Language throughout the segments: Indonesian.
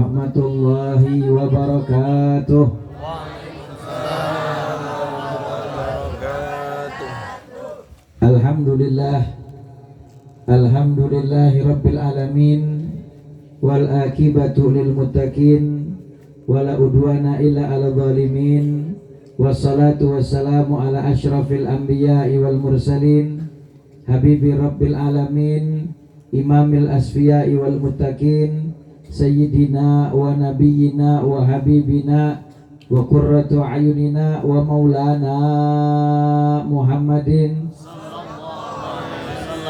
warahmatullahi wabarakatuh. Alhamdulillahi rabbil alamin, wal akibatu lil muttaqin, wala udwana illa ala zalimin, wassalatu wassalamu ala asyrafil anbiya'i wal mursalin, habibi rabbil alamin, imamil asfiya'i wal muttaqin, sayyidina wa nabiyyina wa habibina wa qurratu ayunina wa maulana Muhammadin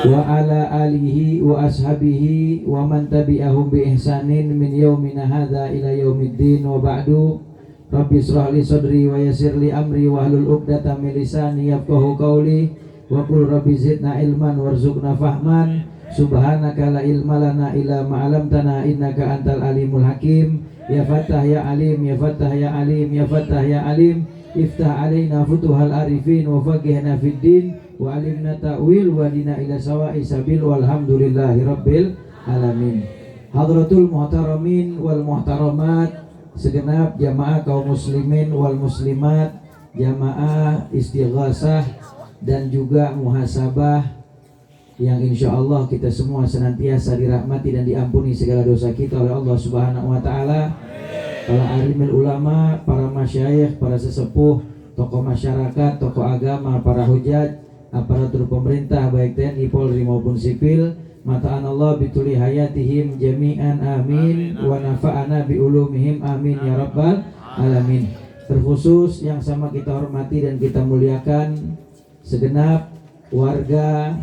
wa ala alihi wa ashabihi wa man tabi'ahum bi ihsanin min yaumina hadza ila yaumiddin, wa ba'du. Rabbi israh li sadri wa yassir li amri wa hlul 'uqdatam min lisani yafqahu qawli wa qul rabbi zidna ilman warzuqna fahman. Subhanaka la ilma lana illa ma 'allamtana innaka antal alimul hakim. Ya Fattah ya Alim, ya Fattah ya Alim, ya Fattah ya Alim, iftah alaina futuhal arifin wa faqihna fid din wa alimna ta'wil wa dina ila sawa'i sabil, walhamdulillahi rabbil alamin. Hadratul muhtaramin wal muhtaramat, segenap jamaah kaum muslimin wal muslimat, jamaah istighasah dan juga muhasabah, yang insya Allah kita semua senantiasa dirahmati dan diampuni segala dosa kita oleh Allah Subhanahu wa Ta'ala. Para alimul ulama, para masyayikh, para sesepuh, tokoh masyarakat, tokoh agama, para hujat, aparatur pemerintah baik TNI, Polri maupun sipil, mata'an Allah bituli hayatihim jami'an amin, wa nafa'ana bi ulumihim amin ya rabbal alamin. Terkhusus yang sama kita hormati dan kita muliakan segenap warga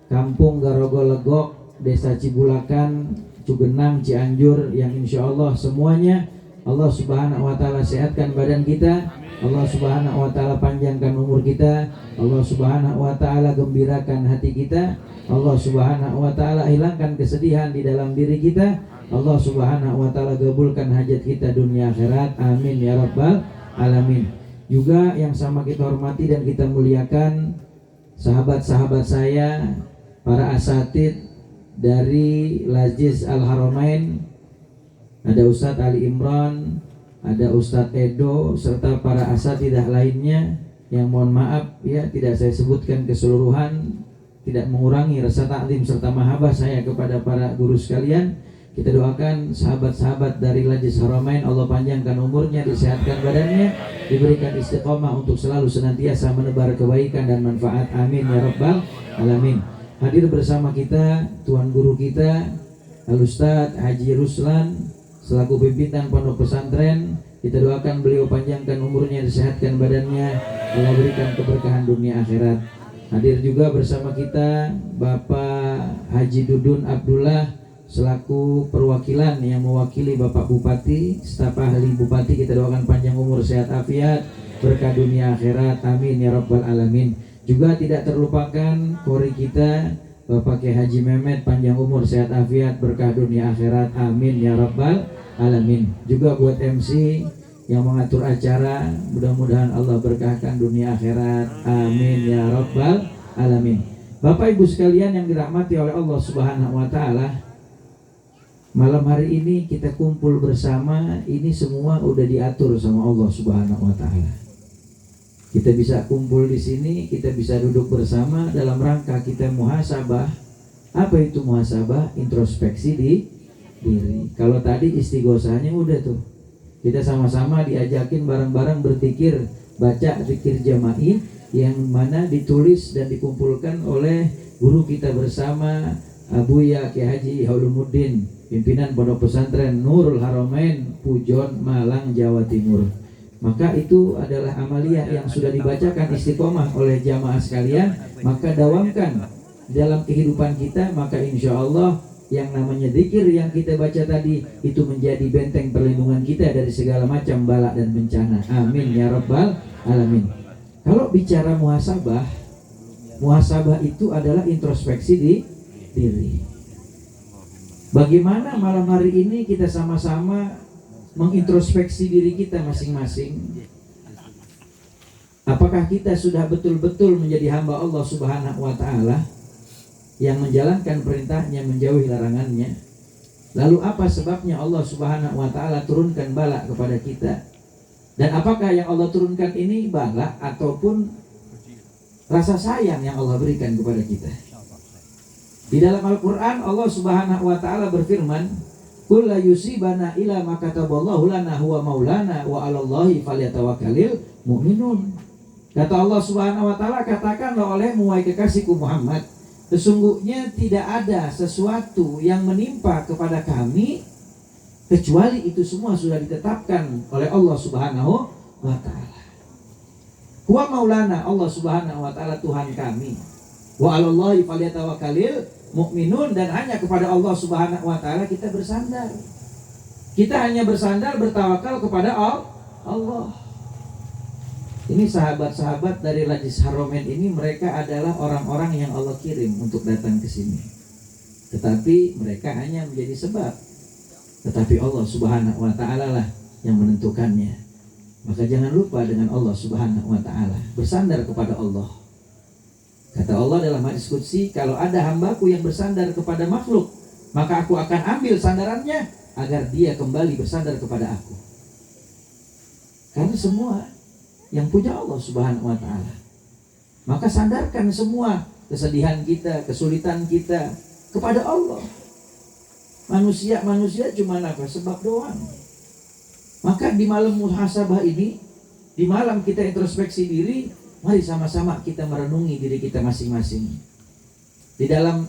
Kampung Garogo-Legok, Desa Cibulakan, Cugenang, Cianjur, yang insya Allah semuanya Allah Subhanahu wa Ta'ala sehatkan badan kita, Allah Subhanahu wa Ta'ala panjangkan umur kita, Allah Subhanahu wa Ta'ala gembirakan hati kita, Allah Subhanahu wa Ta'ala hilangkan kesedihan di dalam diri kita, Allah Subhanahu wa Ta'ala gabulkan hajat kita dunia akhirat, amin ya rabbal alamin. Juga yang sama kita hormati dan kita muliakan sahabat-sahabat saya, para asatid dari Lajis Al-Haramain, ada Ustadz Ali Imran, ada Ustadz Edo, serta para asatidah lainnya yang mohon maaf ya tidak saya sebutkan keseluruhan, tidak mengurangi rasa taklim serta mahabbah saya kepada para guru sekalian. Kita doakan sahabat-sahabat dari Lajis Haramain, Allah panjangkan umurnya, disehatkan badannya, diberikan istiqomah untuk selalu senantiasa menebar kebaikan dan manfaat, amin ya rabbal alamin. Hadir bersama kita Tuan Guru kita Al-Ustadz Haji Ruslan selaku pimpinan pondok pesantren. Kita doakan beliau panjangkan umurnya, disehatkan badannya, Allah berikan keberkahan dunia akhirat. Hadir juga bersama kita Bapak Haji Dudun Abdullah selaku perwakilan yang mewakili Bapak Bupati, staf ahli Bupati. Kita doakan panjang umur, sehat afiat, berkah dunia akhirat, amin ya rabbal alamin. Juga tidak terlupakan kori kita Bapak Kiai Haji Mehmet, panjang umur, sehat afiat, berkah dunia akhirat, amin ya rabbal alamin. Juga buat MC yang mengatur acara, mudah-mudahan Allah berkahkan dunia akhirat, amin ya rabbal alamin. Bapak Ibu sekalian yang dirahmati oleh Allah Subhanahu wa Ta'ala, malam hari ini kita kumpul bersama, ini semua udah diatur sama Allah Subhanahu wa Ta'ala. Kita bisa kumpul di sini, kita bisa duduk bersama dalam rangka kita muhasabah. Apa itu muhasabah? Introspeksi di diri. Kalau tadi istighosahnya udah tuh, kita sama-sama diajakin bareng-bareng berzikir, baca zikir jama'i yang mana ditulis dan dikumpulkan oleh guru kita bersama, Abuya Kiai Haji Haulumuddin, pimpinan pondok pesantren Nurul Haramain, Pujon, Malang, Jawa Timur. Maka itu adalah amaliyah yang sudah dibacakan istiqomah oleh jamaah sekalian. Maka dawamkan dalam kehidupan kita, maka insya Allah yang namanya zikir yang kita baca tadi itu menjadi benteng perlindungan kita dari segala macam bala dan bencana, amin ya rabbal alamin. Kalau bicara muhasabah, muhasabah itu adalah introspeksi di diri. Bagaimana malam hari ini kita sama-sama mengintrospeksi diri kita masing-masing. Apakah kita sudah betul-betul menjadi hamba Allah Subhanahu wa Ta'ala yang menjalankan perintahnya, menjauhi larangannya? Lalu apa sebabnya Allah Subhanahu wa taala turunkan bala kepada kita? Dan apakah yang Allah turunkan ini bala ataupun rasa sayang yang Allah berikan kepada kita? Di dalam Al-Qur'an Allah Subhanahu wa taala berfirman, "Qul la yusibana illa ma kataballahu lana huwa maulana wa 'alallahi falyatawakkalul mu'minun." Kata Allah Subhanahu wa taala, katakanlah olehmu wahai kekasihku Muhammad, sesungguhnya tidak ada sesuatu yang menimpa kepada kami kecuali itu semua sudah ditetapkan oleh Allah Subhanahu wa taala. Huwa maulana, Allah Subhanahu wa taala Tuhan kami. Wa 'alallahi falyatawakkalul mu'minun, dan hanya kepada Allah Subhanahu wa taala kita bersandar. Kita hanya bersandar, bertawakal kepada Allah. Ini sahabat-sahabat dari Lajis Haromen ini, mereka adalah orang-orang yang Allah kirim untuk datang ke sini. Tetapi mereka hanya menjadi sebab. Tetapi Allah Subhanahu wa taala lah yang menentukannya. Maka jangan lupa dengan Allah Subhanahu wa taala, bersandar kepada Allah. Kata Allah dalam hadis qudsi, kalau ada hambaku yang bersandar kepada makhluk, maka aku akan ambil sandarannya agar dia kembali bersandar kepada aku. Karena semua yang punya Allah Subhanahu wa taala. Maka sandarkan semua kesedihan kita, kesulitan kita kepada Allah. Manusia cuma apa? Sebab doang. Maka di malam muhasabah ini, di malam kita introspeksi diri, mari sama-sama kita merenungi diri kita masing-masing. Di dalam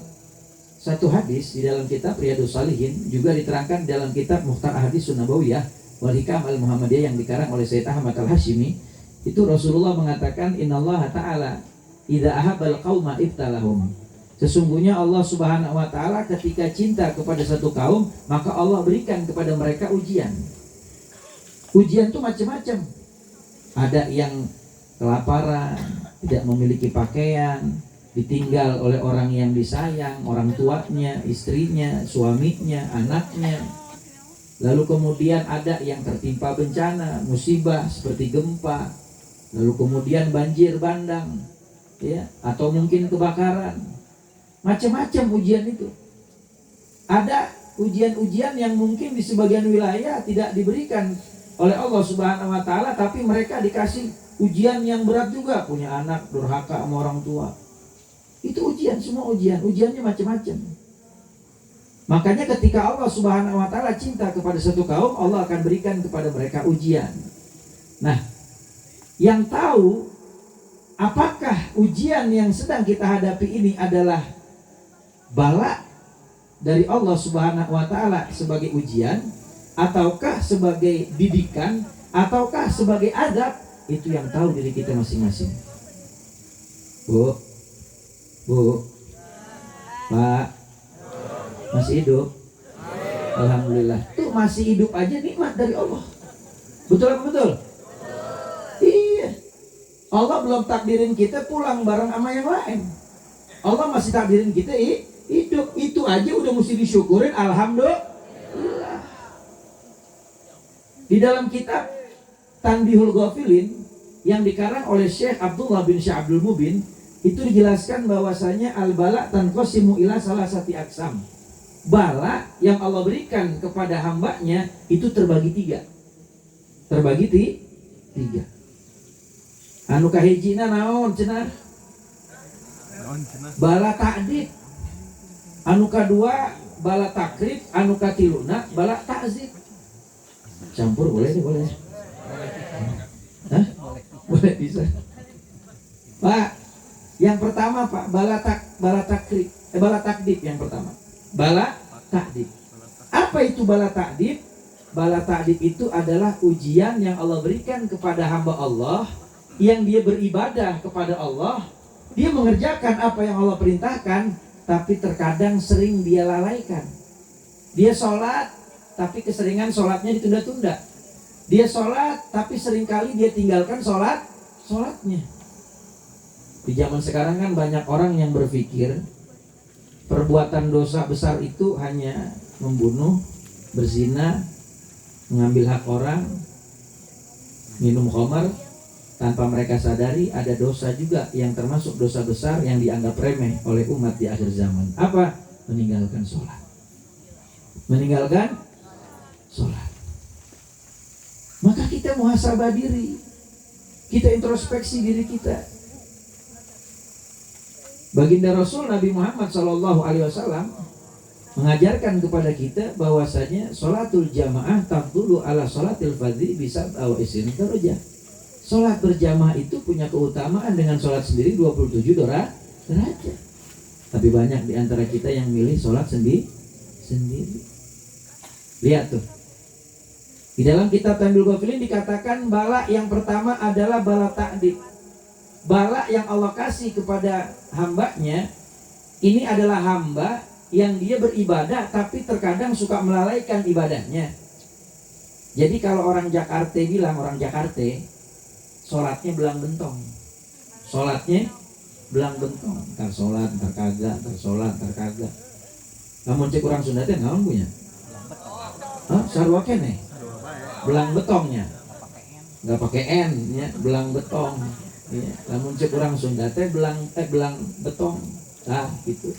satu hadis di dalam kitab Riyadhus Shalihin, juga diterangkan dalam kitab Mukhtar Ahadits Nabawiyah wal Hikam al-Muhammadiyah yang dikarang oleh Sayyid Ahmad al-Hashimi, itu Rasulullah mengatakan, innallaha ta'ala idza ahabbal qauma ibtalahum. Sesungguhnya Allah Subhanahu wa taala ketika cinta kepada satu kaum, maka Allah berikan kepada mereka ujian. Ujian itu macam-macam. Ada yang kelaparan, tidak memiliki pakaian, ditinggal oleh orang yang disayang, orang tuanya, istrinya, suaminya, anaknya. Lalu kemudian ada yang tertimpa bencana, musibah seperti gempa. Lalu kemudian banjir bandang, ya, atau mungkin kebakaran. Macam-macam ujian itu. Ada ujian-ujian yang mungkin di sebagian wilayah tidak diberikan oleh Allah Subhanahu wa taala, tapi mereka dikasih ujian yang berat juga, punya anak durhaka sama orang tua. Itu ujian, semua ujian, ujiannya macam-macam. Makanya ketika Allah Subhanahu wa taala cinta kepada satu kaum, Allah akan berikan kepada mereka ujian. Nah, yang tahu apakah ujian yang sedang kita hadapi ini adalah bala dari Allah Subhanahu wa taala sebagai ujian, ataukah sebagai didikan, ataukah sebagai adab, itu yang tahu diri kita masing-masing. Bu, Pak, masih hidup? Alhamdulillah. Tuh masih hidup aja nikmat dari Allah. Betul apa betul? Iya. Allah belum takdirin kita pulang bareng sama yang lain. Allah masih takdirin kita hidup. Itu aja udah mesti disyukurin. Alhamdulillah. Di dalam kitab Tanbihul Ghafilin yang dikarang oleh Syekh Abdullah bin Syekh Abdul Mubin, itu dijelaskan bahwasanya al-bala tanqasimu ila salasati aqsam. Bala yang Allah berikan kepada hambanya itu terbagi tiga. Tiga. Anu kahijina naon cenah? Bala ta'dib. Anu kadua bala takrib, anu katiluna bala ta'zib. Campur boleh? Hah? Boleh bisa. Pak, yang pertama Pak, bala takdib yang pertama. Bala ta'dib. Apa itu bala ta'dib? Bala ta'dib itu adalah ujian yang Allah berikan kepada hamba Allah, yang dia beribadah kepada Allah, dia mengerjakan apa yang Allah perintahkan, tapi terkadang sering dia lalaikan. Dia sholat, tapi keseringan sholatnya ditunda-tunda. Dia sholat, tapi seringkali dia tinggalkan sholatnya. Di zaman sekarang kan banyak orang yang berpikir perbuatan dosa besar itu hanya membunuh, berzina, mengambil hak orang, minum khamar. Tanpa mereka sadari ada dosa juga yang termasuk dosa besar yang dianggap remeh oleh umat di akhir zaman. Apa? Meninggalkan sholat. meninggalkan sholat. Maka kita muhasabah diri, kita introspeksi diri kita. Baginda Rasul Nabi Muhammad SAW mengajarkan kepada kita bahwasanya sholatul jamaah tafdulu ala sholatil fadhi bisa bawa isin darajah. Sholat berjamaah itu punya keutamaan dengan sholat sendiri 27 derajat. Tapi banyak di antara kita yang milih sholat sendiri. Lihat tuh. Di dalam kitab Tanbihul Ghafilin dikatakan bala yang pertama adalah bala ta'dib. Bala yang Allah kasih kepada hambanya, ini adalah hamba yang dia beribadah tapi terkadang suka melalaikan ibadahnya. Jadi kalau orang Jakarta bilang, orang Jakarta sholatnya belang bentong. Sholatnya belang bentong. Ntar sholat, ntar kagak, ntar sholat, ntar kagak. Namun cek orang Sunda teh naon punya? Sarwa kene. Belang betongnya. Enggak pakai N ya, belang betong. Ya, namun cek orang Sunda teh belang betong. Nah, gitu.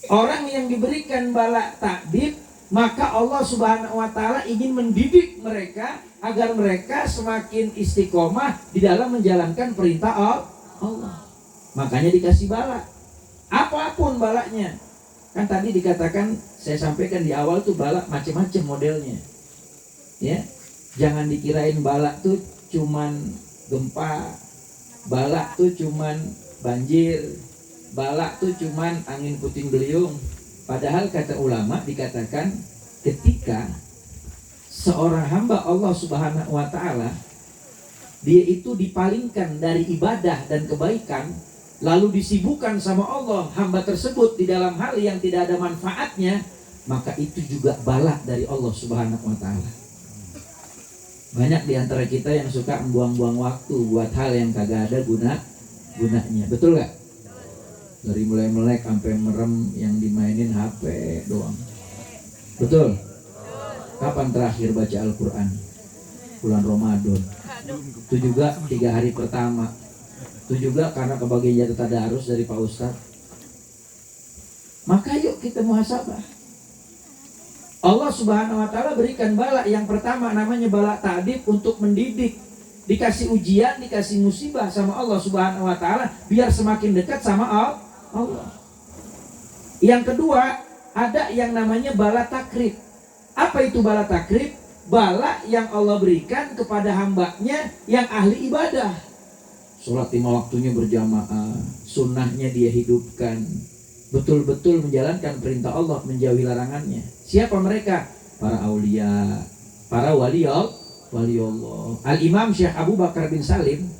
Orang yang diberikan bala ta'dib, maka Allah Subhanahu wa taala ingin mendidik mereka agar mereka semakin istiqomah di dalam menjalankan perintah Allah. Makanya dikasih bala. Apapun balanya. Kan tadi dikatakan, saya sampaikan di awal tuh bala macam-macam modelnya. Ya. Jangan dikirain bala tuh cuman gempa, bala tuh cuman banjir, bala tuh cuman angin puting beliung. Padahal kata ulama dikatakan ketika seorang hamba Allah Subhanahu wa taala dia itu dipalingkan dari ibadah dan kebaikan, lalu disibukkan sama Allah hamba tersebut di dalam hal yang tidak ada manfaatnya, maka itu juga bala dari Allah Subhanahu wa taala. Banyak di antara kita yang suka membuang-buang waktu buat hal yang kagak ada gunanya. Betul gak? Dari mulai melek sampai merem yang dimainin HP doang. Betul? Kapan terakhir baca Al-Quran? Bulan Ramadan. Itu juga 3 hari pertama. Itu juga karena kebagian jatuh tadarus dari Pak Ustadz. Maka yuk kita muhasabah. Allah Subhanahu wa taala berikan bala yang pertama namanya bala ta'dib untuk mendidik. Dikasih ujian, dikasih musibah sama Allah Subhanahu wa taala biar semakin dekat sama Allah. Yang kedua, ada yang namanya bala takrib. Apa itu bala takrib? Bala yang Allah berikan kepada hambanya yang ahli ibadah. Sholat 5 waktunya berjamaah, sunnahnya dia hidupkan, betul-betul menjalankan perintah Allah, menjauhi larangannya. Siapa mereka? Para aulia, para wali Allah. Al-Imam Syekh Abu Bakar bin Salim,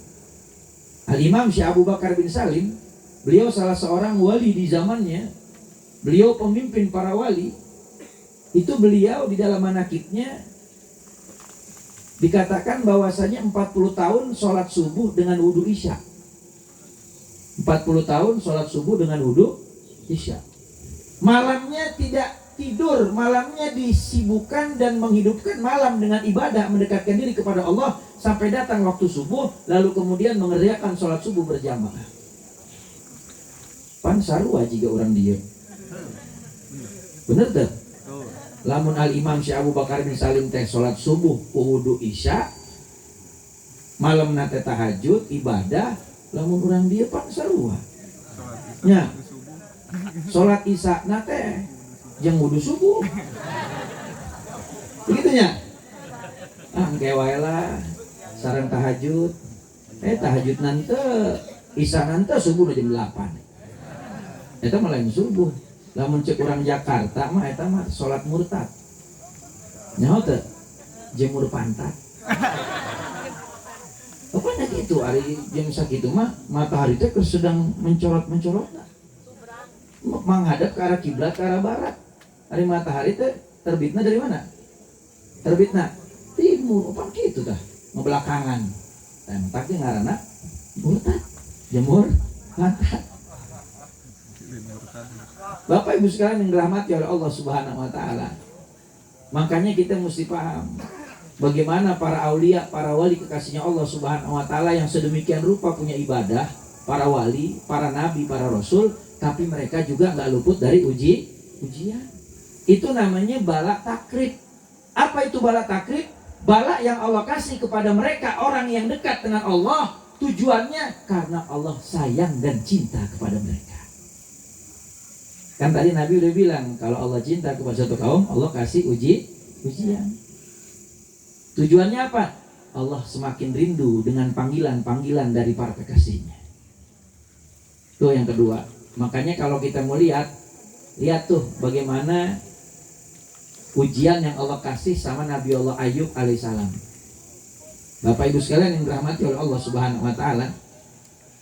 beliau salah seorang wali di zamannya. Beliau pemimpin para wali. Itu beliau di dalam manaqibnya dikatakan bahwasanya 40 tahun sholat subuh dengan wudu isya. 40 tahun sholat subuh dengan wudu isya. Malamnya tidak tidur, malamnya disibukkan dan menghidupkan malam dengan ibadah, mendekatkan diri kepada Allah sampai datang waktu subuh, lalu kemudian mengerjakan sholat subuh berjamaah. Pan sarua jika orang dia. Bener tak? Lamun Al-Imam Syekh Abu Bakar bin Salim teh sholat subuh wudu isya, malam nate tahajud ibadah, lamun orang dia pan sarua. Nya. Sholat isya nate jeung wudu subuh. Begitunya. Engke wae lah sareng tahajud. Tahajud nante isya nante subuh jam 8. Eta mah lain subuh. Lamun cek urang Jakarta mah eta mah salat murtad. Nyaho teh? Jemur pantat. Pokoknya gitu ari jam sakitu mah matahari teh sedang mencorot-mencorot. Menghadap ke arah kiblat, ke arah barat. Hari matahari teh terbitna dari mana? Terbitna timur. Apa gitu dah? Ngebelakangan. Tempatnya ngaranna murtad. Jemur pantat. Bapak Ibu sekalian yang dirahmati oleh Allah Subhanahu wa taala. Makanya kita mesti paham bagaimana para aulia, para wali kekasihnya Allah Subhanahu wa taala yang sedemikian rupa punya ibadah, para wali, para nabi, para rasul, tapi mereka juga nggak luput dari ujian. Itu namanya bala takrib. Apa itu bala takrib? Bala yang Allah kasih kepada mereka, orang yang dekat dengan Allah, tujuannya karena Allah sayang dan cinta kepada mereka. Kan tadi Nabi udah bilang, kalau Allah cinta kepada satu kaum, Allah kasih ujian. Tujuannya apa? Allah semakin rindu dengan panggilan-panggilan dari para kekasihnya. Itu yang kedua. Makanya kalau kita mau lihat tuh bagaimana ujian yang Allah kasih sama Nabi Allah Ayub alaihissalam. Bapak Ibu sekalian yang dirahmati oleh Allah Subhanahu wa taala,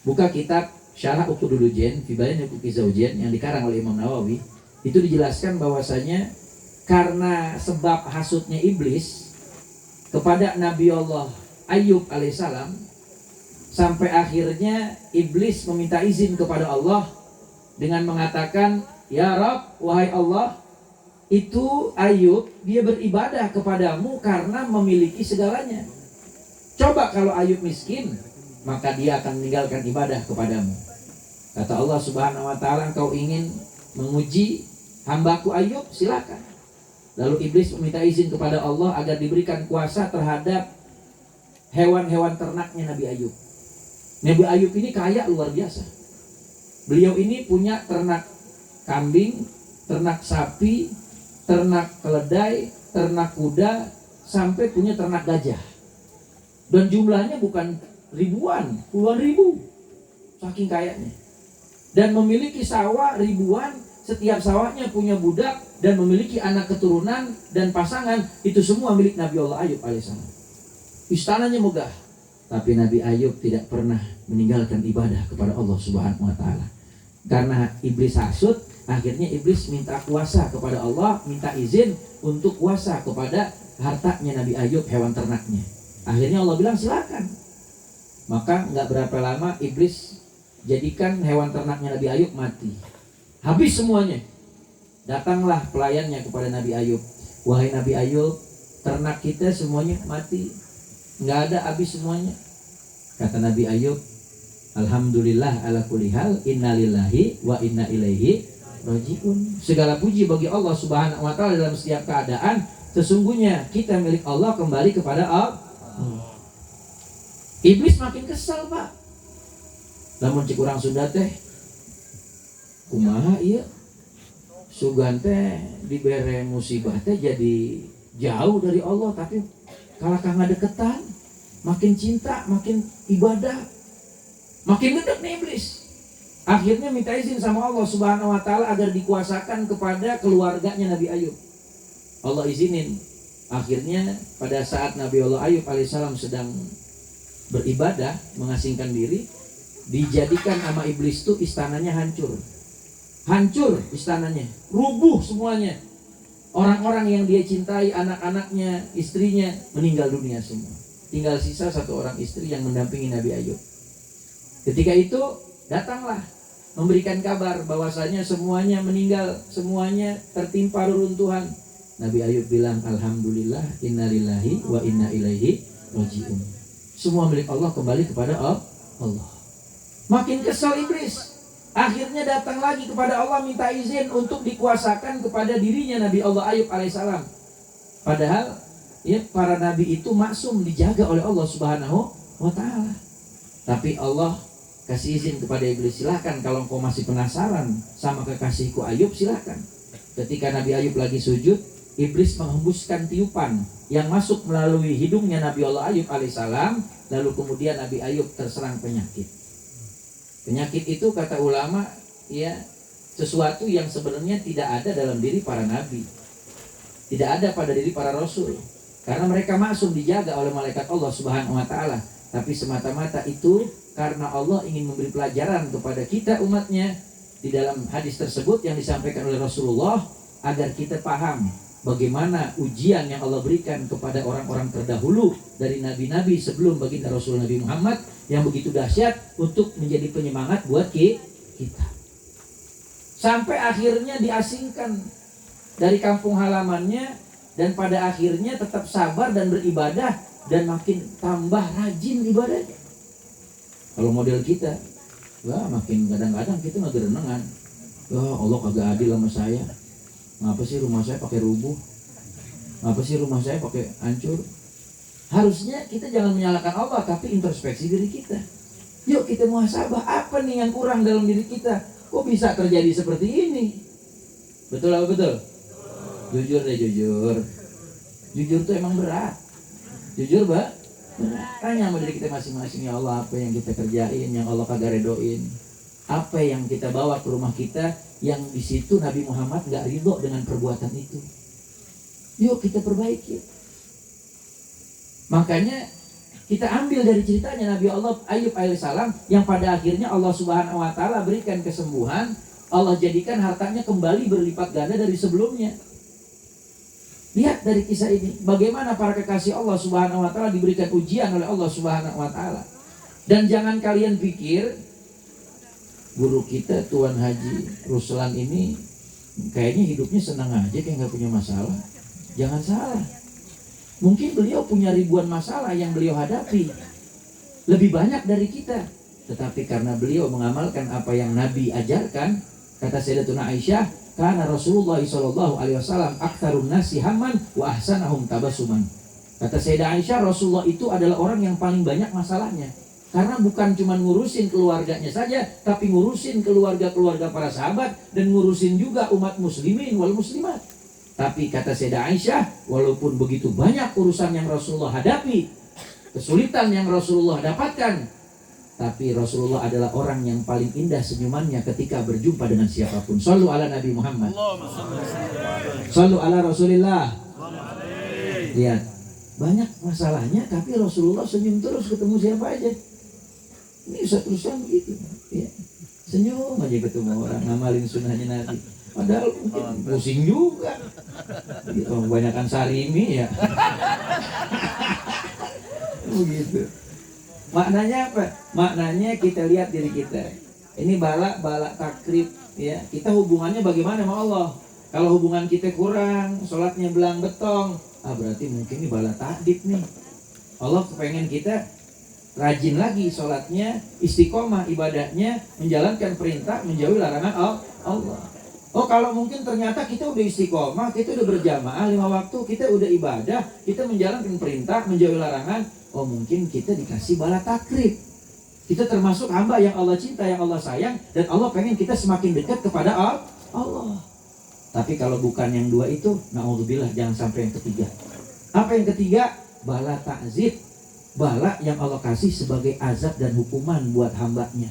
buka kitab Syarah Uqudul fi Bayan Huquqi Zawjain yang dikarang oleh Imam Nawawi. Itu dijelaskan bahwasanya karena sebab hasutnya iblis kepada Nabi Allah Ayub alaihissalam, sampai akhirnya iblis meminta izin kepada Allah dengan mengatakan, "Ya Rabb, wahai Allah, itu Ayub dia beribadah kepadamu karena memiliki segalanya. Coba kalau Ayub miskin, maka dia akan meninggalkan ibadah kepadamu." Kata Allah Subhanahu wa taala, "Engkau ingin menguji hambaku Ayub? Silakan." Lalu iblis meminta izin kepada Allah agar diberikan kuasa terhadap hewan-hewan ternaknya Nabi Ayub. Nabi Ayub ini kaya luar biasa. Beliau ini punya ternak kambing, ternak sapi, ternak keledai, ternak kuda, sampai punya ternak gajah. Dan jumlahnya bukan ribuan, puluhan ribu. Saking kayanya. Dan memiliki sawah ribuan, setiap sawahnya punya budak dan memiliki anak keturunan dan pasangan. Itu semua milik Nabi Allah Ayub alaihissalam. Istananya megah, tapi Nabi Ayub tidak pernah meninggalkan ibadah kepada Allah Subhanahu wa taala. Karena iblis hasut, akhirnya iblis minta kuasa kepada Allah, minta izin untuk kuasa kepada hartanya Nabi Ayub, hewan ternaknya. Akhirnya Allah bilang silakan. Maka nggak berapa lama iblis jadikan hewan ternaknya Nabi Ayub mati. Habis semuanya. Datanglah pelayannya kepada Nabi Ayub. "Wahai Nabi Ayub, ternak kita semuanya mati. Nggak ada, habis semuanya." Kata Nabi Ayub, "Alhamdulillah ala kulli hal, innalillahi wa inna ilaihi rajiun." Segala puji bagi Allah Subhanahu wa taala dalam setiap keadaan. Sesungguhnya kita milik Allah, kembali kepada Allah. Iblis makin kesal, Pak. Namun cik urang Sunda teh kumaha ieu? Sugan teh dibere musibah teh jadi jauh dari Allah, tapi kalau kang deketan, makin cinta, makin ibadah, makin ngedek nih iblis. Akhirnya minta izin sama Allah Subhanahu wa taala agar dikuasakan kepada keluarganya Nabi Ayub. Allah izinin. Akhirnya pada saat Nabi Allah Ayub alaihissalam sedang beribadah, mengasingkan diri, dijadikan sama iblis itu istananya hancur. Hancur istananya, rubuh semuanya. Orang-orang yang dia cintai, anak-anaknya, istrinya meninggal dunia semua. Tinggal sisa satu orang istri yang mendampingi Nabi Ayub. Ketika itu datanglah memberikan kabar bahwasanya semuanya meninggal, semuanya tertimpa reruntuhan. Nabi Ayub bilang, "Alhamdulillah, innalillahi wa inna ilaihi rajiun." Semua milik Allah, kembali kepada Allah. Makin kesal iblis. Akhirnya datang lagi kepada Allah, minta izin untuk dikuasakan kepada dirinya Nabi Allah Ayub alaihissalam. Padahal ya, para nabi itu maksum, dijaga oleh Allah Subhanahu wa taala. Tapi Allah kasih izin kepada iblis, silakan kalau engkau masih penasaran sama kekasihku Ayub, silakan. Ketika Nabi Ayub lagi sujud, iblis menghembuskan tiupan yang masuk melalui hidungnya Nabi Allah Ayub alaihissalam. Lalu kemudian Nabi Ayub terserang penyakit. Penyakit itu kata ulama ya sesuatu yang sebenarnya tidak ada dalam diri para nabi, tidak ada pada diri para rasul, karena mereka maksum, dijaga oleh malaikat Allah Subhanahu wa taala. Tapi semata-mata itu karena Allah ingin memberi pelajaran kepada kita umatnya di dalam hadis tersebut yang disampaikan oleh Rasulullah, agar kita paham bagaimana ujian yang Allah berikan kepada orang-orang terdahulu dari nabi-nabi sebelum baginda Rasul Nabi Muhammad yang begitu dahsyat untuk menjadi penyemangat buat kita. Sampai akhirnya diasingkan dari kampung halamannya, dan pada akhirnya tetap sabar dan beribadah dan makin tambah rajin ibadahnya. Kalau model kita, wah makin kadang-kadang kita nggak gerenengan. Wah Allah kagak adil sama saya. Ngapa sih rumah saya pakai rubuh? Ngapa sih rumah saya pakai hancur? Harusnya kita jangan menyalahkan Allah, tapi introspeksi diri kita. Yuk kita muhasabah, apa nih yang kurang dalam diri kita? Kok bisa terjadi seperti ini? Betul apa betul? Jujur deh, jujur. Jujur tuh emang berat. Jujur berat. Tanya sama diri kita masing-masing, ya Allah, apa yang kita kerjain yang Allah kagak redoin? Apa yang kita bawa ke rumah kita yang di situ Nabi Muhammad nggak ridho dengan perbuatan itu? Yuk kita perbaiki. Makanya kita ambil dari ceritanya Nabi Allah Ayub alaihissalam yang pada akhirnya Allah Subhanahu wa taala berikan kesembuhan, Allah jadikan hartanya kembali berlipat ganda dari sebelumnya. Lihat dari kisah ini bagaimana para kekasih Allah Subhanahu wa taala diberikan ujian oleh Allah Subhanahu wa taala. Dan jangan kalian pikir guru kita Tuan Haji Ruslan ini kayaknya hidupnya senang aja, kayak nggak punya masalah. Jangan salah. Mungkin beliau punya ribuan masalah yang beliau hadapi, lebih banyak dari kita. Tetapi karena beliau mengamalkan apa yang Nabi ajarkan, kata Sayyidatuna Aisyah, karena Rasulullah SAW aktsarun nasi hamman wa ahsanahum tabasuman. Kata Sayyidah Aisyah, Rasulullah itu adalah orang yang paling banyak masalahnya. Karena bukan cuma ngurusin keluarganya saja, tapi ngurusin keluarga-keluarga para sahabat dan ngurusin juga umat muslimin wal muslimat. Tapi kata Sayyidah Aisyah, walaupun begitu banyak urusan yang Rasulullah hadapi, kesulitan yang Rasulullah dapatkan, tapi Rasulullah adalah orang yang paling indah senyumannya ketika berjumpa dengan siapapun. Shallu ala Nabi Muhammad. Shallu ala Rasulillah. Lihat, banyak masalahnya, tapi Rasulullah senyum terus ketemu siapa aja. Ini Ustaz Ruslan begitu, ya. Senyum aja ketemu orang, ngamalin sunnahnya Nabi. Padahal mungkin pusing juga. Kebanyakan sarimi ya. Begitu. Maknanya apa? Maknanya kita lihat diri kita. Ini bala takrib ya. Kita hubungannya bagaimana sama Allah? Kalau hubungan kita kurang, sholatnya belang betong, berarti mungkin ini bala takdib nih. Allah kepengen kita rajin lagi sholatnya, istiqomah ibadahnya, menjalankan perintah, menjauhi larangan Allah. Oh kalau mungkin ternyata kita udah istiqomah, kita udah berjamaah 5 waktu, kita udah ibadah, kita menjalankan perintah, menjauhi larangan, oh mungkin kita dikasih bala takrib. Kita termasuk hamba yang Allah cinta, yang Allah sayang, dan Allah pengen kita semakin dekat kepada Allah. Tapi kalau bukan yang dua itu, na'udzubillah, jangan sampai yang ketiga. Apa yang ketiga? Bala ta'zib. Bala yang Allah kasih sebagai azab dan hukuman buat hambanya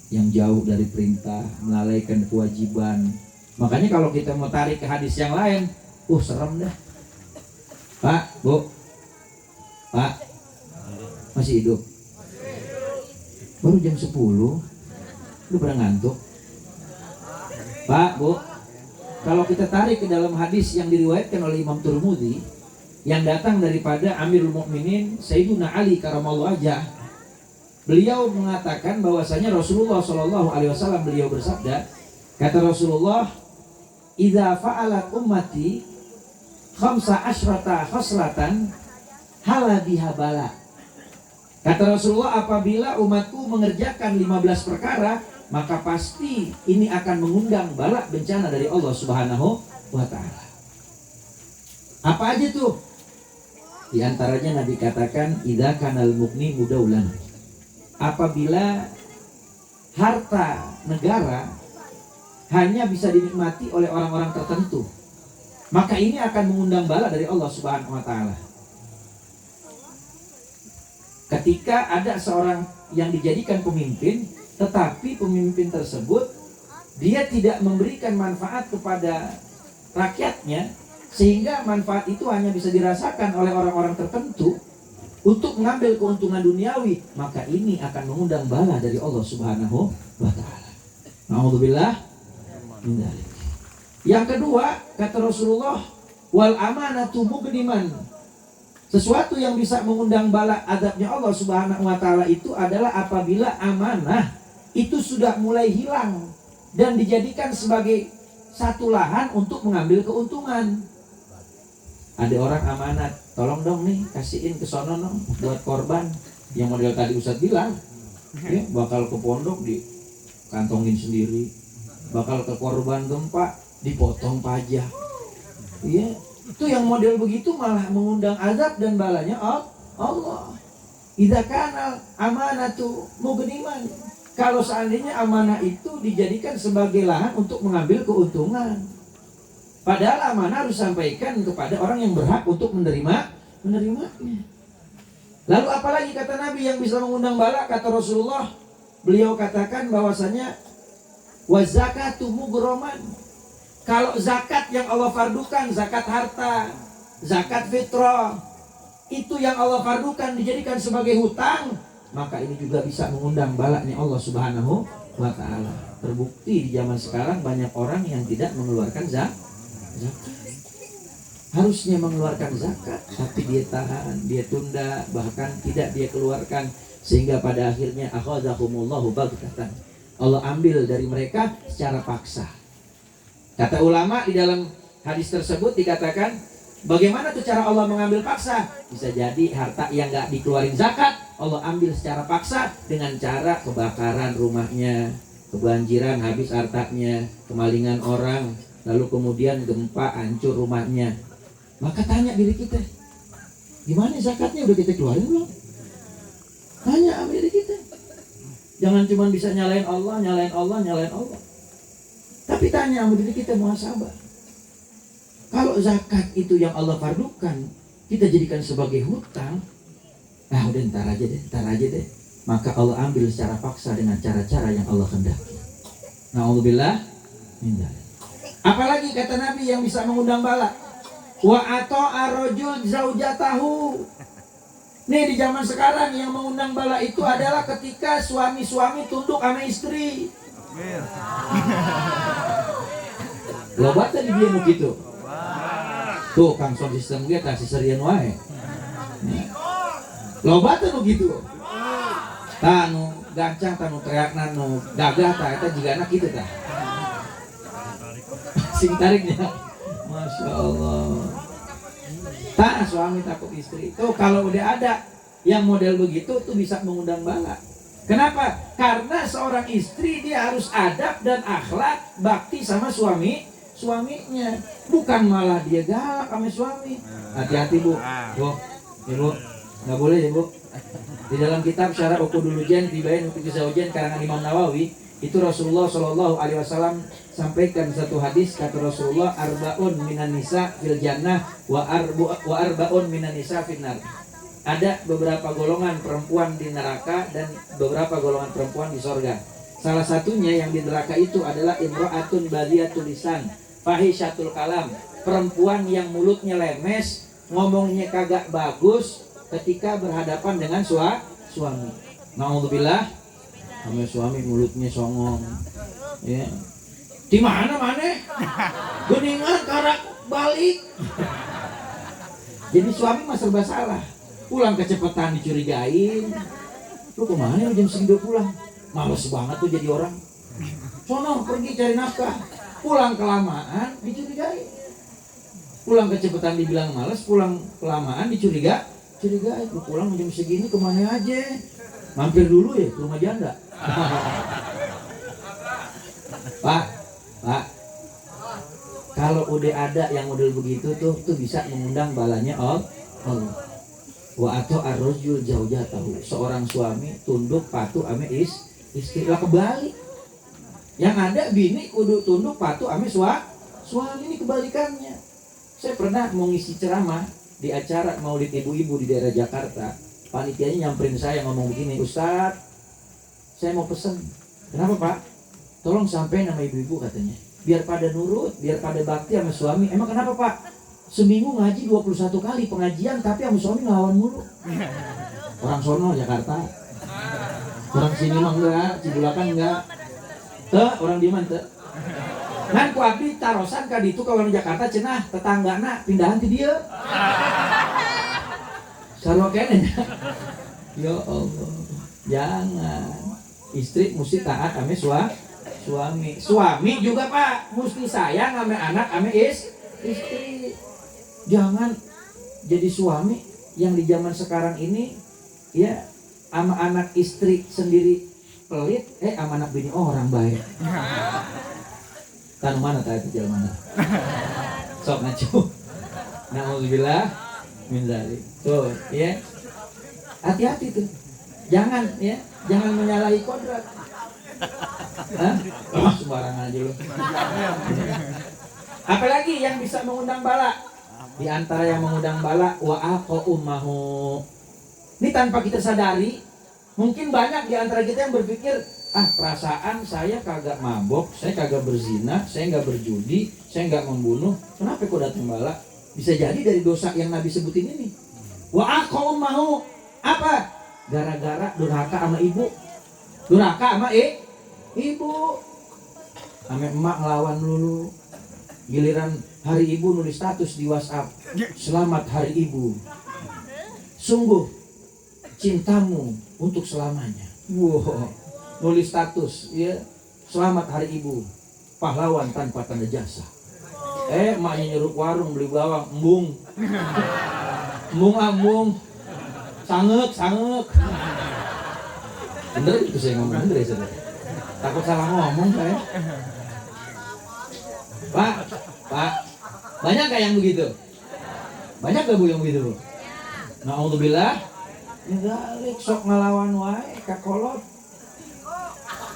yang jauh dari perintah, melalaikan kewajiban. Makanya kalau kita mau tarik ke hadis yang lain, serem dah. Pak, Bu, Pak, masih hidup? Baru jam 10, lu pernah ngantuk? Pak, Bu, kalau kita tarik ke dalam hadis yang diriwayatkan oleh Imam Tirmidzi, yang datang daripada Amirul Mukminin Sayyiduna Ali karamallahu wajhah, beliau mengatakan bahwasanya Rasulullah SAW beliau bersabda, kata Rasulullah, idza fa'alat ummati khamsa asyrata khaslatan hala biha bala. Kata Rasulullah, apabila umatku mengerjakan 15 perkara, maka pasti ini akan mengundang bala bencana dari Allah Subhanahu wa taala. Apa aja tuh? Di antaranya Nabi katakan, idza kanal mukni mudaulan. Apabila harta negara hanya bisa dinikmati oleh orang-orang tertentu, maka ini akan mengundang bala dari Allah Subhanahu wa taala. Ketika ada seorang yang dijadikan pemimpin, tetapi pemimpin tersebut dia tidak memberikan manfaat kepada rakyatnya, sehingga manfaat itu hanya bisa dirasakan oleh orang-orang tertentu untuk mengambil keuntungan duniawi, maka ini akan mengundang bala dari Allah Subhanahu wa taala. Na'udzubillah. Yang kedua, kata Rasulullah, wal amanatu mugniman. Sesuatu yang bisa mengundang bala adabnya Allah Subhanahu wa taala itu adalah apabila amanah itu sudah mulai hilang dan dijadikan sebagai satu lahan untuk mengambil keuntungan. Ada orang amanat, tolong dong nih kasihin ke sono dong buat korban yang model tadi Ustadz bilang, ya, bakal ke pondok dikantongin sendiri, bakal ke korban gempa dipotong pajak. Iya, itu yang model begitu malah mengundang azab dan balanya Allah. Idza kana amanatu mugniman. Kalau seandainya amanah itu dijadikan sebagai lahan untuk mengambil keuntungan. Padahal amanah harus sampaikan kepada orang yang berhak untuk menerimanya. Lalu apalagi kata Nabi yang bisa mengundang bala? Kata Rasulullah, beliau katakan bahwasanya wa zakatu mughraman. Kalau zakat yang Allah fardukan, zakat harta, zakat fitrah, itu yang Allah fardukan dijadikan sebagai hutang, maka ini juga bisa mengundang balanya Allah Subhanahu wa ta'ala. Terbukti di zaman sekarang banyak orang yang tidak mengeluarkan zakat. Harusnya mengeluarkan zakat, tapi dia tahan, dia tunda, bahkan tidak dia keluarkan, sehingga pada akhirnya akhadhahumullahu baghtatan. Allah ambil dari mereka secara paksa. Kata ulama di dalam hadis tersebut dikatakan, bagaimana tuh cara Allah mengambil paksa? Bisa jadi harta yang gak dikeluarin zakat, Allah ambil secara paksa dengan cara kebakaran rumahnya, kebanjiran habis hartanya, kemalingan orang, lalu kemudian gempa hancur rumahnya. Maka tanya diri kita, gimana zakatnya udah kita keluarin belum? Tanya sama diri kita. Jangan cuma bisa nyalain Allah. Tapi tanya sama diri kita, muhasabah. Kalau zakat itu yang Allah fardukan, kita jadikan sebagai hutang, udah ntar aja deh. Maka Allah ambil secara paksa dengan cara-cara yang Allah kehendaki. Na'udzubillah min dzalik. Apalagi kata Nabi yang bisa mengundang bala? Wa ata'a rajul zaujatahu. Nih di zaman sekarang yang mengundang bala itu adalah ketika suami-suami tunduk sama istri. Loba tadi dia mau gitu. Tuh kang sound system dia kasih serian wae. Loba teh nu gitu. Tanu gancang tanu teriakna nu gagah tah eta jigana kitu tah. Sing tariknya. Masya Allah. Tak suami takut istri. Tuh kalau udah ada yang model begitu tuh bisa mengundang bala. Kenapa? Karena seorang istri dia harus adab dan akhlak bakti sama suaminya. Bukan malah dia galak sama suami. Hati-hati bu. Bu, nggak boleh ya bu. Di dalam kitab Syarah Uqudul Ujan Tibayan Uqudul Zaujain karangan Imam Nawawi, itu Rasulullah Shallallahu Alaihi Wasallam sampaikan satu hadis. Kata Rasulullah, arbaun minan nisa fil jannah wa arbaun minan nisa finnar. Ada beberapa golongan perempuan di neraka dan beberapa golongan perempuan di sorga. Salah satunya yang di neraka itu adalah imro'atun badiyatul lisan fahishatul kalam, perempuan yang mulutnya lemes, ngomongnya kagak bagus ketika berhadapan dengan suami. Na'udzubillah, sama suami mulutnya songong. Ya. Di mana? Geningan karak balik. Jadi suami mah serba salah. Pulang kecepatan dicurigain. Lu kemana jam segitu pulang? Males banget tuh jadi orang. Sono pergi cari nafkah. Pulang kelamaan dicurigain. Pulang kecepatan dibilang males, pulang kelamaan dicurigain. Lu pulang jam segini kemana aja? Mampir dulu ya ke rumah janda. Pak, kalau udah ada yang model begitu tuh bisa mengundang balanya Allah. Wa atau ar-rajul zaujatahu, seorang suami tunduk patuh ame istri. Lah kebalik. Yang ada bini kudu tunduk patuh ame suami, ini kebalikannya. Saya pernah mau ngisi ceramah di acara Maulid ibu-ibu di daerah Jakarta. Panitianya nyamperin saya ngomong begini, Ustadz, saya mau pesen. Kenapa Pak? Tolong sampein sama ibu-ibu katanya. Biar pada nurut, biar pada bakti sama suami. Emang kenapa Pak? Seminggu ngaji 21 kali pengajian, tapi sama suami ngelawan mulu. Orang sono Jakarta. Orang sini mah enggak, Cibulakan enggak. Orang di mana? Ngan ku abdi tarosan ka ditu kawan Jakarta cenah tetanggana pindahan ti dieu. Sarua kene. Ya Allah. Jangan. Istri mesti taat ame suami. Suami juga Pak mesti sayang ame anak ame istri. Jangan jadi suami yang di zaman sekarang ini ya ama anak istri sendiri pelit, ama anak bini orang baik. Tanu mana tadi jalan mana? Sok ngacu. Nauzubillah min dzalik. Tuh, ya. Hati-hati tuh. Jangan ya, jangan menyalahi kodrat. Hah? Oh, sembarangan aja lu. Apalagi yang bisa mengundang bala? Di antara yang mengundang bala wa aqa ummahu. Ini tanpa kita sadari, mungkin banyak di antara kita yang berpikir, perasaan saya kagak mabok, saya kagak berzina, saya nggak berjudi, saya nggak membunuh. Kenapa kok datang bala? Bisa jadi dari dosa yang Nabi sebutin ini. Wa aqa ummahu. Apa? Gara-gara durhaka sama ibu. Durhaka sama ibu. Ame emak ngelawan dulu. Giliran hari ibu nulis status di WhatsApp, selamat hari ibu, sungguh cintamu untuk selamanya. Wow, nulis status ya, selamat hari ibu, pahlawan tanpa tanda jasa. Emaknya nyuruh ke warung beli bawang, embung, sangek. Bener itu saya ngomong, bener ya. Takut salah ngomong saya. Pak, banyak gak yang begitu? Banyak gak Bu yang begitu Bu? Na'udzubillah. Enggak, sok ngelawan wae kakolot.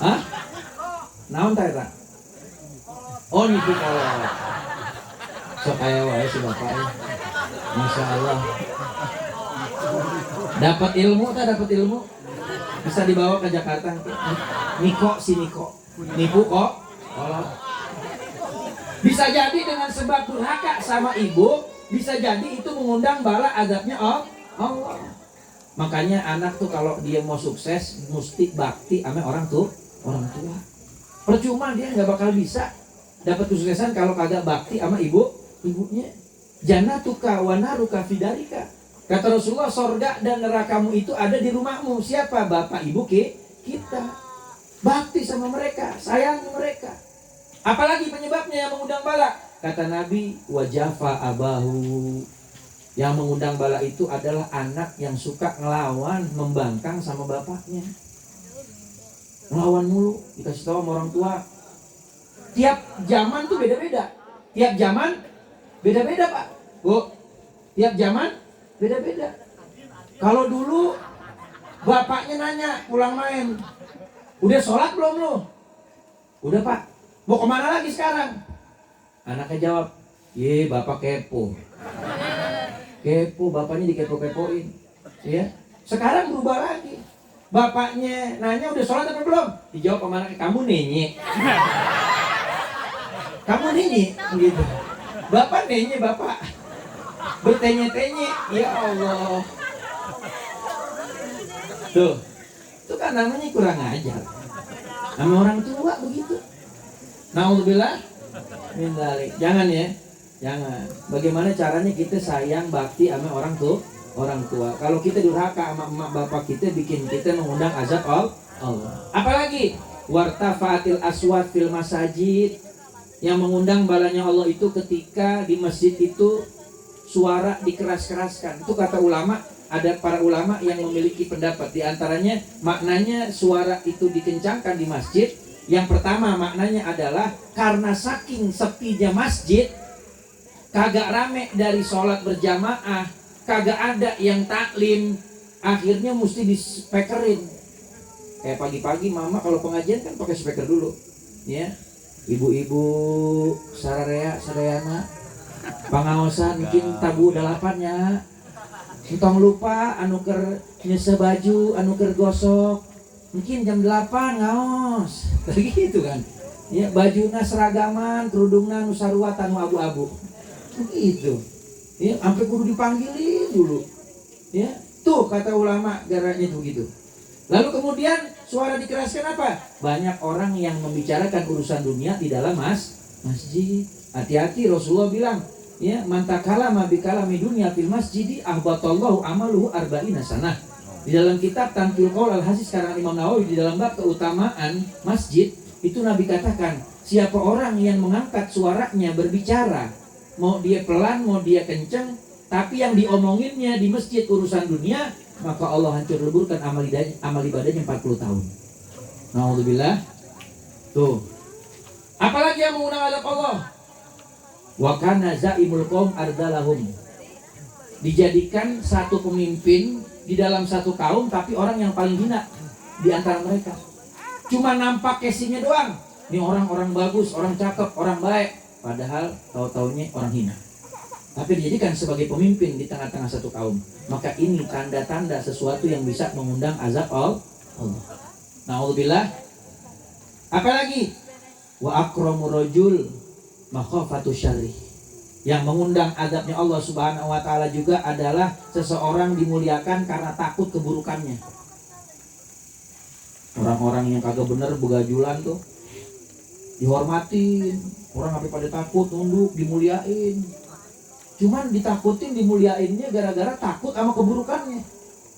Hah? Naon teh ta? Oh nipu kolot. Sok aya wae si bapak. Masya Allah. Dapat ilmu tak dapat ilmu? Bisa dibawa ke Jakarta. Niko. Nipu kok kolot. Bisa jadi dengan sebab durhaka sama ibu, bisa jadi itu mengundang bala azabnya Allah. Makanya anak tuh kalau dia mau sukses mesti bakti sama orang tua. Percuma dia nggak bakal bisa dapat kesuksesan kalau kagak bakti sama ibunya. Jannatuka wa naruka fidarika. Kata Rasulullah, sorga dan nerakamu itu ada di rumahmu. Siapa? Bapak ibu kita. Bakti sama mereka, sayangi mereka. Apalagi penyebabnya yang mengundang bala? Kata Nabi, wajafa abahu. Yang mengundang bala itu adalah anak yang suka ngelawan, membangkang sama bapaknya. Ngelawan mulu, dikasih tahu sama orang tua. Tiap zaman tuh beda-beda. Tiap zaman beda-beda Pak. Bu, tiap zaman beda-beda. Kalau dulu bapaknya nanya pulang main, udah sholat belum lu? Udah Pak. Mau kemana lagi sekarang? Anaknya jawab, ye bapak kepo. Kepo, bapaknya dikepo-kepoin. Ya. Sekarang berubah lagi. Bapaknya nanya udah sholat atau belum? Dijawab sama anaknya, kamu nenye. Kamu nenye? Gitu. Bapak nenye bapak. Bertenye-tenye. Ya Allah. Tuh. Itu kan namanya kurang ajar. Sama orang tua begitu. Na'udzubillah min dzalik. Jangan ya. Jangan. Bagaimana caranya kita sayang bakti sama orang tua. Kalau kita durhaka sama emak bapak kita, bikin kita mengundang azab Allah. Apalagi wartafaatil aswat fil masajid. Yang mengundang balanya Allah itu ketika di masjid itu suara dikeras-keraskan. Itu kata ulama, ada para ulama yang memiliki pendapat. Di antaranya maknanya suara itu dikencangkan di masjid. Yang pertama maknanya adalah karena saking sepinya masjid, kagak rame dari sholat berjamaah, kagak ada yang taklim, akhirnya mesti dispekerin. Kayak pagi-pagi mama kalau pengajian kan pakai speaker dulu, ya. Ibu-ibu sarayana, pangaosan mungkin tabu dalapannya, entong lupa anu keur nyese baju, anu keur gosok. Mungkin jam 8 ngaos. Gitu kan. Ya, bajuna seragaman, kerudungna nu sarua tanu abu-abu. Begitu. Ya, sampai kudu dipanggilin dulu. Ya, tuh kata ulama garanya itu begitu. Lalu kemudian suara dikeraskan apa? Banyak orang yang membicarakan urusan dunia di dalam masjid. Hati-hati, Rasulullah bilang, ya, man takalama bi kalami dunya fil masjidi ahbatallahu amaluhu arba'ina sanah. Di dalam kitab Tanqil Qaul Al-Hasis sekarang Imam Nawawi di dalam bab keutamaan masjid itu Nabi katakan, siapa orang yang mengangkat suaranya berbicara, mau dia pelan mau dia kenceng, tapi yang diomonginnya di masjid urusan dunia, maka Allah hancur leburkan amal ibadahnya 40 tahun. Na'udzubillah. Tuh. Apalagi yang mengundang azab Allah? Wa kana zaimul qaum ardalahum. Dijadikan satu pemimpin di dalam satu kaum, tapi orang yang paling hina di antara mereka. Cuma nampak casingnya doang. Ini orang-orang bagus, orang cakep, orang baik. Padahal tahu-taunya orang hina. Tapi dijadikan sebagai pemimpin di tengah-tengah satu kaum. Maka ini tanda-tanda sesuatu yang bisa mengundang azab Allah. Na'udzubillah. Apalagi? Wa akramu rajul makhafatu syarri. Yang mengundang azabnya Allah Subhanahu wa taala juga adalah seseorang dimuliakan karena takut keburukannya. Orang-orang yang kagak bener begajulan tuh dihormatin, orang sampai pada takut, nunduk, dimuliain. Cuman ditakutin, dimuliainnya gara-gara takut sama keburukannya.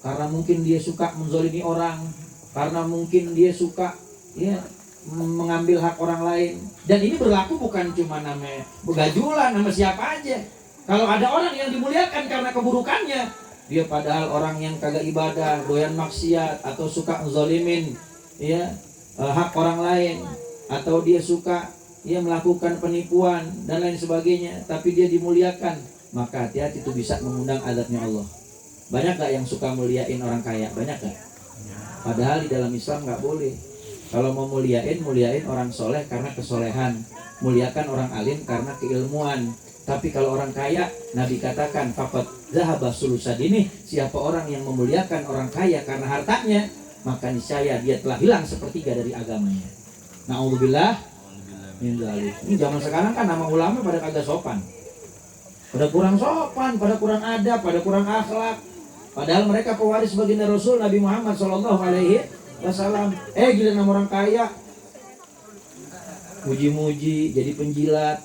Karena mungkin dia suka menzolimi orang, karena mungkin dia suka mengambil hak orang lain. Dan ini berlaku bukan cuma nama begajulan, nama siapa aja. Kalau ada orang yang dimuliakan karena keburukannya, dia padahal orang yang kagak ibadah, doyan maksiat, atau suka menzolimin hak orang lain, atau dia suka melakukan penipuan dan lain sebagainya, tapi dia dimuliakan, maka hati-hati itu bisa mengundang azabnya Allah. Banyak gak yang suka muliain orang kaya? Banyak gak? Padahal di dalam Islam gak boleh. Kalau mau muliain orang soleh karena kesolehan, muliakan orang alim karena keilmuan. Tapi kalau orang kaya, Nabi katakan faqad zahaba sulusan, ini siapa orang yang memuliakan orang kaya karena hartanya, maka niscaya dia telah hilang sepertiga dari agamanya. Na'udzubillah. Ini zaman sekarang kan nama ulama pada kagak sopan, pada kurang sopan, pada kurang adab, pada kurang akhlak. Padahal mereka pewaris baginda Rasul Nabi Muhammad SAW. Gila nama orang kaya, muji-muji, jadi penjilat.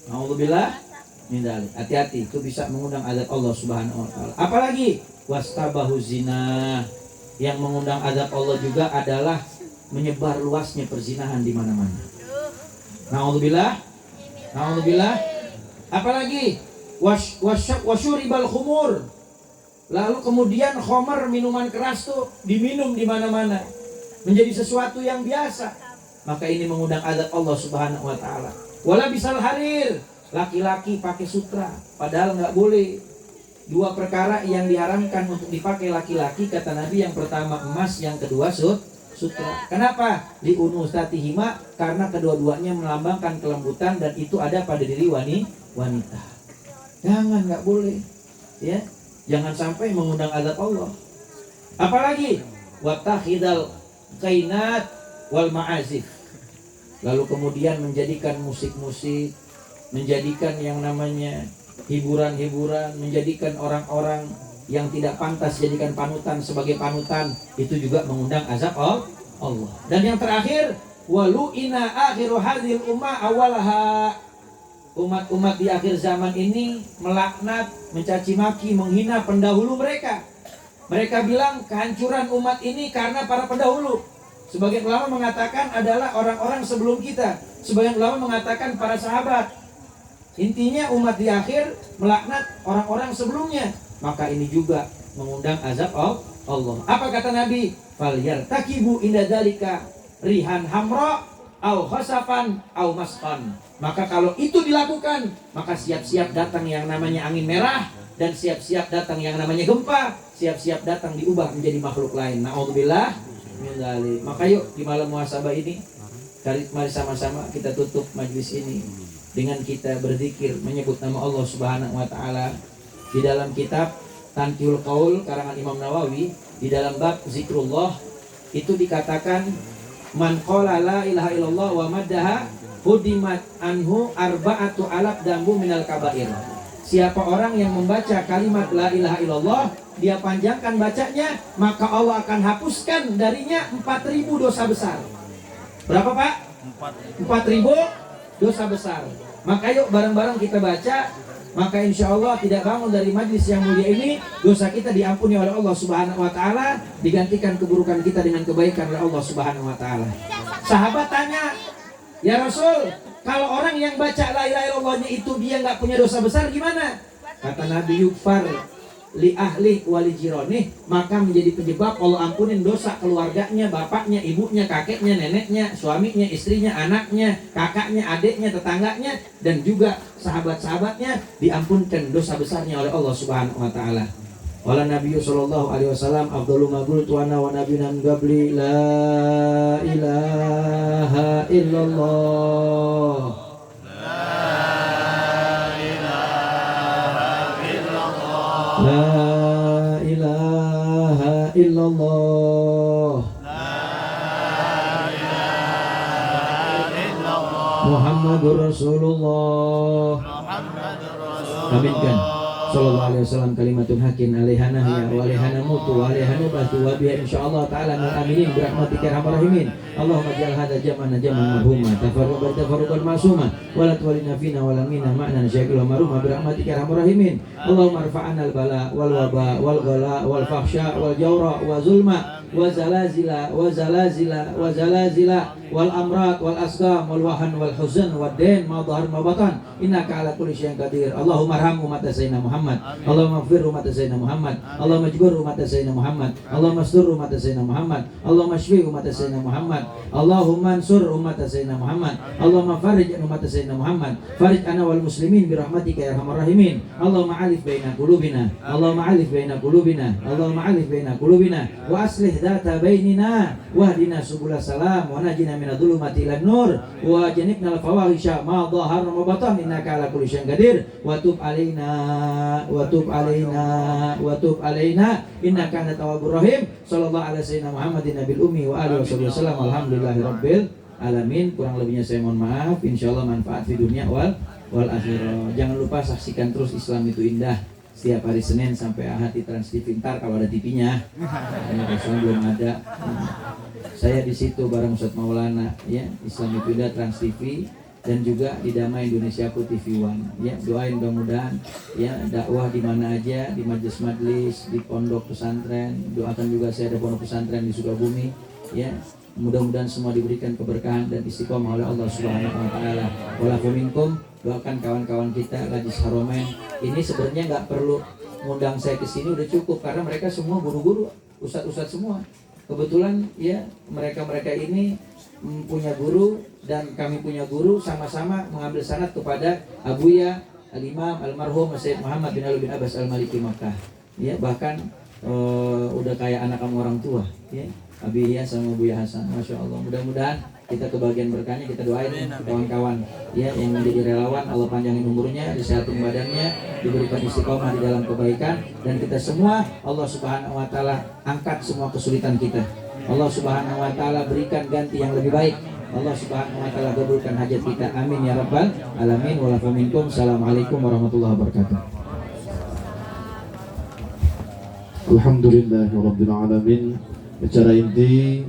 Alhamdulillah. Hati-hati, itu bisa mengundang azab Allah Subhanahu wa taala. Apalagi wastabahu zina. Yang mengundang azab Allah juga adalah menyebar luasnya perzinahan di mana-mana. Na'udzubillah. Apalagi wasyuribal khumur. Lalu kemudian khamar, minuman keras tuh diminum di mana-mana, menjadi sesuatu yang biasa. Maka ini mengundang azab Allah Subhanahu wa taala. Wala bisal harir, laki-laki pakai sutra, padahal enggak boleh. Dua perkara yang diharamkan untuk dipakai laki-laki, kata Nabi, yang pertama emas, yang kedua sutra. Kenapa? Liunustatihima, karena kedua-duanya melambangkan kelembutan dan itu ada pada diri wanita. Jangan, nggak boleh, ya. Jangan sampai mengundang azab Allah. Apalagi watakhidal kainat wal ma'azif. Lalu kemudian menjadikan musik-musik, menjadikan yang namanya hiburan-hiburan, menjadikan orang-orang yang tidak pantas jadikan panutan sebagai panutan, itu juga mengundang azab Allah. Dan yang terakhir, walu'ina akhiru hadhil ummah awalaha. Umat-umat di akhir zaman ini melaknat, mencaci maki, menghina pendahulu mereka. Mereka bilang kehancuran umat ini karena para pendahulu. Sebagian ulama mengatakan adalah orang-orang sebelum kita. Sebagian ulama mengatakan para sahabat. Intinya umat di akhir melaknat orang-orang sebelumnya. Maka ini juga mengundang azab Allah. Apa kata Nabi? Falyartakibu inda dzalika rihan hamra au khasafan au masqan. Maka kalau itu dilakukan, maka siap-siap datang yang namanya angin merah, dan siap-siap datang yang namanya gempa, siap-siap datang diubah menjadi makhluk lain. Na'udzubillah min dzalik. Maka yuk di malam muhasabah ini, mari sama-sama kita tutup majlis ini dengan kita berzikir menyebut nama Allah Subhanahu wa taala. Di dalam kitab Tanqihul Qaul karangan Imam Nawawi, di dalam bab zikrullah itu dikatakan man qala la ilaha illallah wa maddaha hudimat anhu arba'atu alaf dambu minal kabair. Siapa orang yang membaca kalimat la ilaha illallah, dia panjangkan bacanya, maka Allah akan hapuskan darinya 4.000 dosa besar. Berapa Pak? 4.000 dosa besar. Maka yuk bareng-bareng kita baca. Maka insya Allah tidak bangun dari majlis yang mulia ini, dosa kita diampuni oleh Allah Subhanahu wa taala, digantikan keburukan kita dengan kebaikan oleh Allah Subhanahu wa taala. Sahabat tanya, "Ya Rasul, kalau orang yang baca la ilaha illallahnya itu dia nggak punya dosa besar gimana?" Kata Nabi, "Yukfar li ahli wali jironih, maka menjadi penyebab Allah ampunin dosa keluarganya, bapaknya, ibunya, kakeknya, neneknya, suaminya, istrinya, anaknya, kakaknya, adiknya, tetangganya, dan juga sahabat-sahabatnya diampunkan dosa besarnya oleh Allah Subhanahu wa taala. Wala Nabi sallallahu alaihi wasallam afdalu ma qultu ana wa nabiyuna min qabli la ilaha illallah. La ilaha illallah. Muhammadur Rasulullah. Aminkan. Sallallahu alaihi wasallam kalimatun hakin alaihana ya wa alaihana mutu wa alaihana batu wa biya insyaallah ta'ala min aminin birahmatika arhamar rahimin. Allahumma ja'al hadha jam'ana jam'an marhuma tafarruqan ma'suma wa la tuwallina fina wa la minna ma'nan syaqil marhuma birahmatika arhamar rahimin. Allahumma arfa'na al-bala wal waba wal ghala wal fahsya wal jawra wa zulma wa zalazila wal amrat wal asqam wal wahan wal huzn wad dain ma dhahar ma batan innaka ala kulli syai'in qadir. Allahumma arham umat sayyidina Muhammad, Allahumma ighfir umat sayyidina Muhammad, Allahumma ijbur umat sayyidina Muhammad, Allahumma astur umat sayyidina Muhammad, Allahumma shfi umat sayyidina Muhammad, Allahumma ansur umat sayyidina Muhammad, Allahumma farij umat sayyidina Muhammad, farij ana wal muslimin bi rahmatika ya arhamar rahimin. Allahumma alif baina qulubina, Allahumma alif baina qulubina, Allahumma alif baina qulubina wa aslih dhata bainina wahdina subul salam wa najina min adh-dhulumati ilan nur wa janibna al-fawahisha ma dhahara wa batan innaka ala kulli syai'in qadir wa tub alaina innaka antat tawwabur rahim. Sallallahu alaihi sayyidina Muhammadin nabil ummi wa alihi wasallam. Alhamdulillahirabbil alamin. Kurang lebihnya saya mohon maaf. Insyaallah manfaat di dunia wal akhirah. Jangan lupa saksikan terus Islam itu indah setiap hari Senin sampai Ahad di Trans TV. Ntar kalau ada TV-nya, karena belum ada. Saya di situ bareng Ustaz Maulana, ya, Islam itu indah Trans TV, dan juga di Damai Indonesiaku TV One. Ya, doain mudah-mudahan ya dakwah di mana aja, di majelis, di pondok pesantren. Doakan juga saya ada pondok pesantren di Sukabumi. Ya, mudah-mudahan semua diberikan keberkahan dan istiqomah oleh Allah Subhanahu wa taala. Walafu minkum, doakan kawan-kawan kita Rajis Haromen. Ini sebenarnya nggak perlu ngundang saya ke sini, udah cukup karena mereka semua guru-guru, ustadz-ustadz semua. Kebetulan ya mereka ini punya guru dan kami punya guru, sama-sama mengambil sanad kepada Abuya Al-Imam Almarhum Sayyid Muhammad bin Ali bin Abbas Al-Maliki Makkah. Ya, bahkan udah kayak anak kamu orang tua, ya. Abi Hias sama Buya Hasan, Masya Allah. Mudah-mudahan kita kebagian berkahnya, kita doain kawan-kawan ya yang menjadi relawan, Allah panjangin umurnya, disehatin badannya, diberikan istiqomah di dalam kebaikan, dan kita semua Allah Subhanahu wa taala angkat semua kesulitan kita. Allah Subhanahu wa taala berikan ganti yang lebih baik. Allah Subhanahu wa taala kabulkan hajat kita. Amin ya rabbal alamin. Wa minkum. Assalamualaikum warahmatullahi wabarakatuh. Alhamdulillahirabbil alamin. Acara inti